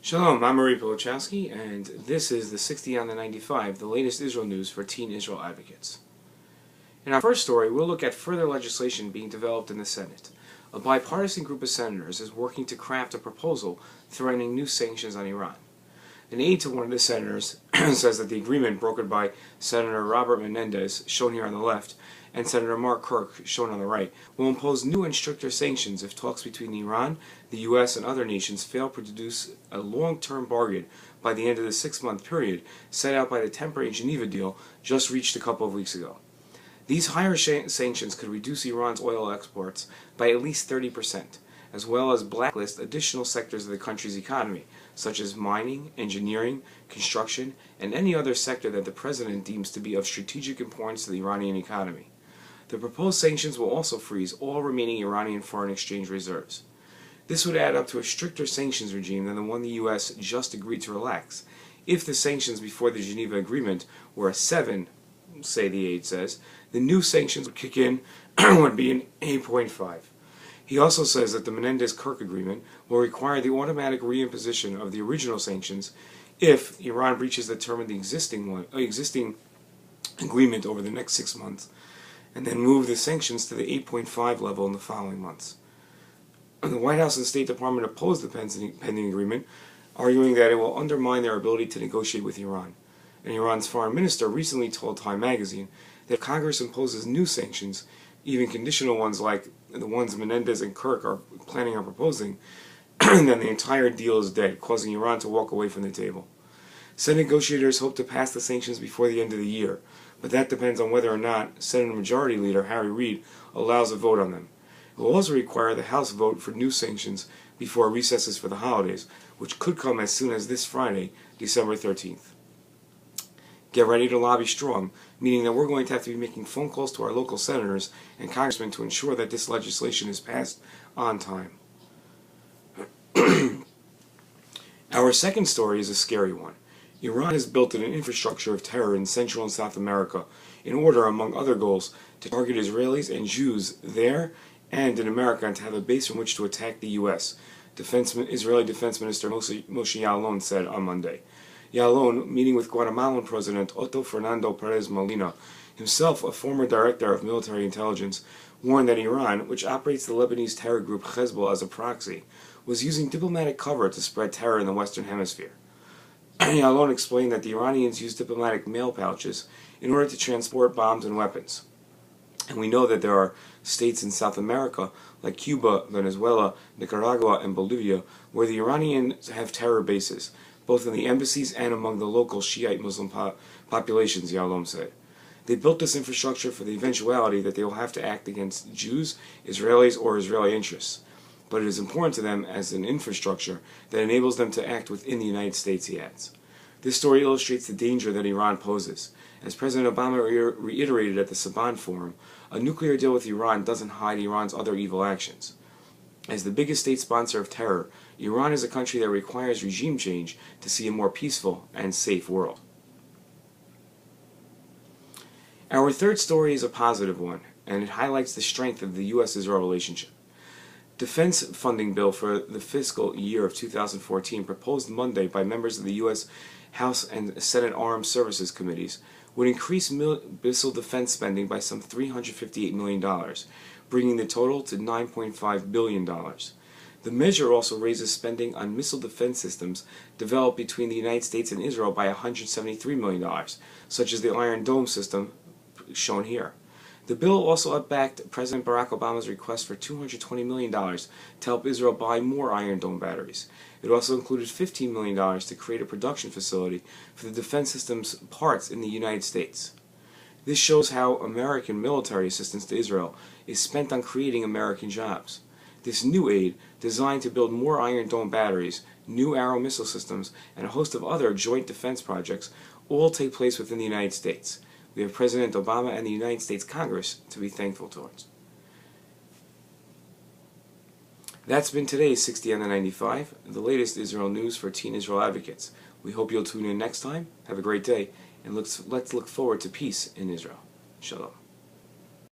Shalom, I'm Marie Polochowski, and this is the 60 on the 95, the latest Israel news for teen Israel advocates. In our first story, we'll look at further legislation being developed in the Senate. A bipartisan group of senators is working to craft a proposal threatening new sanctions on Iran. An aide to one of the senators says that the agreement brokered by Senator Robert Menendez, shown here on the left, and Senator Mark Kirk, shown on the right, will impose new and stricter sanctions if talks between Iran, the U.S., and other nations fail to produce a long-term bargain by the end of the 6-month period set out by the temporary Geneva deal just reached a couple of weeks ago. These higher sanctions could reduce Iran's oil exports by at least 30%, as well as blacklist additional sectors of the country's economy, such as mining, engineering, construction, and any other sector that the president deems to be of strategic importance to the Iranian economy. The proposed sanctions will also freeze all remaining Iranian foreign exchange reserves. This would add up to a stricter sanctions regime than the one the U.S. just agreed to relax. If the sanctions before the Geneva Agreement were a 7, say the aide says, the new sanctions would kick in would be an 8.5. He also says that the Menendez-Kirk Agreement will require the automatic reimposition of the original sanctions if Iran breaches the term of the existing agreement over the next 6 months, and then move the sanctions to the 8.5 level in the following months. The White House and State Department opposed the pending agreement, arguing that it will undermine their ability to negotiate with Iran. And Iran's foreign minister recently told Time magazine that if Congress imposes new sanctions, even conditional ones like the ones Menendez and Kirk are planning on proposing, then the entire deal is dead, causing Iran to walk away from the table. Senate negotiators hope to pass the sanctions before the end of the year, but that depends on whether or not Senate Majority Leader Harry Reid allows a vote on them. It will also require the House vote for new sanctions before recesses for the holidays, which could come as soon as this Friday, December 13th. Get ready to lobby strong, meaning that we're going to have to be making phone calls to our local senators and congressmen to ensure that this legislation is passed on time. Our second story is a scary one. Iran has built an infrastructure of terror in Central and South America in order, among other goals, to target Israelis and Jews there and in America and to have a base from which to attack the U.S., Israeli Defense Minister Moshe Ya'alon said on Monday. Ya'alon, meeting with Guatemalan President Otto Fernando Perez Molina, himself a former director of military intelligence, warned that Iran, which operates the Lebanese terror group Hezbollah as a proxy, was using diplomatic cover to spread terror in the Western Hemisphere. Ya'alon explained that the Iranians use diplomatic mail pouches in order to transport bombs and weapons. And we know that there are states in South America, like Cuba, Venezuela, Nicaragua, and Bolivia, where the Iranians have terror bases, both in the embassies and among the local Shiite Muslim populations, Ya'alon said. They built this infrastructure for the eventuality that they will have to act against Jews, Israelis, or Israeli interests. But it is important to them as an infrastructure that enables them to act within the United States, he adds. This story illustrates the danger that Iran poses. As President Obama reiterated at the Saban Forum, a nuclear deal with Iran doesn't hide Iran's other evil actions. As the biggest state sponsor of terror, Iran is a country that requires regime change to see a more peaceful and safe world. Our third story is a positive one, and it highlights the strength of the U.S.-Israel relationship. Defense funding bill for the fiscal year of 2014, proposed Monday by members of the U.S. House and Senate Armed Services Committees, would increase missile defense spending by some $358 million, bringing the total to $9.5 billion. The measure also raises spending on missile defense systems developed between the United States and Israel by $173 million, such as the Iron Dome system shown here. The bill also backed President Barack Obama's request for $220 million to help Israel buy more Iron Dome batteries. It also included $15 million to create a production facility for the defense system's parts in the United States. This shows how American military assistance to Israel is spent on creating American jobs. This new aid, designed to build more Iron Dome batteries, new Arrow missile systems, and a host of other joint defense projects, all take place within the United States. We have President Obama and the United States Congress to be thankful towards. That's been today's 60 on the 95, the latest Israel news for teen Israel advocates. We hope you'll tune in next time. Have a great day, and let's look forward to peace in Israel. Shalom.